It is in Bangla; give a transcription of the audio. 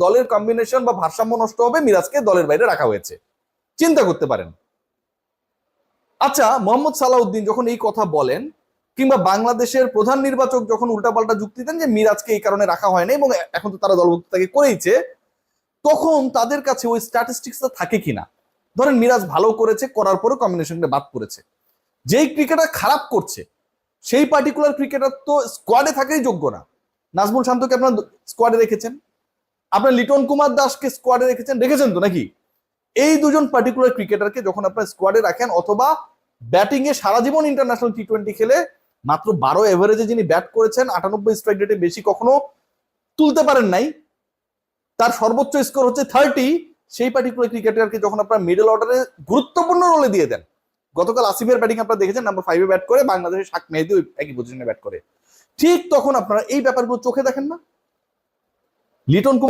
দলের কম্বিনেশন বা ভারসাম্য নষ্ট হবে, মিরাজকে দলের বাইরে রাখা হয়েছে। চিন্তা করতে পারেন। আচ্ছা, মোহাম্মদ সালাউদ্দিন যখন এই কথা বলেন, কিংবা বাংলাদেশের প্রধান নির্বাচক যখন উল্টাপাল্টা যুক্তি দেন যে মিরাজকে এই কারণে রাখা হয় না এবং এখন তো তারা দলভুক্ততাকে করেইছে, তখন তাদের কাছে ওই স্ট্যাটিস্টিক্সটা থাকে কিনা। ধরেন মিরাজ ভালো করেছে, করার পরে কম্বিনেশনটা বাদ পড়েছে, যেই ক্রিকেটার খারাপ করছে সেই পার্টিকুলার ক্রিকেটার তো স্কোয়াডে থাকাই যোগ্য না। নাজমুল শান্তকে আপনার স্কোয়াডে রেখেছেন, আপনার লিটন কুমার দাসকে স্কোয়াডে রেখেছেন তো নাকি? এই দুজন পার্টিকুলার ক্রিকেটারকে যখন আপনার স্কোয়াডে রাখেন, অথবা ব্যাটিং এ সারা জীবন ইন্টারন্যাশনাল টি-20 খেলে মাত্র 12 এভারেজে যিনি ব্যাট করেছেন, 98 স্ট্রাইক রেটে বেশি কখনো তুলতে পারেন নাই, তার সর্বোচ্চ স্কোর হচ্ছে 30, সেই পার্টিকুলার ক্রিকেটারকে যখন আপনার মিডল অর্ডারে গুরুত্বপূর্ণ রোলে দিয়ে দেন, গতকাল আসিফের ব্যাটিং আপনারা দেখেছেন, নাম্বার 5 ব্যাট করে, বাংলাদেশের শাক মেহেদী একই পজিশনে ব্যাট করে, ঠিক তখন আপনারা এই ব্যাপারগুলো চোখে দেখেন না। লিটন কুমার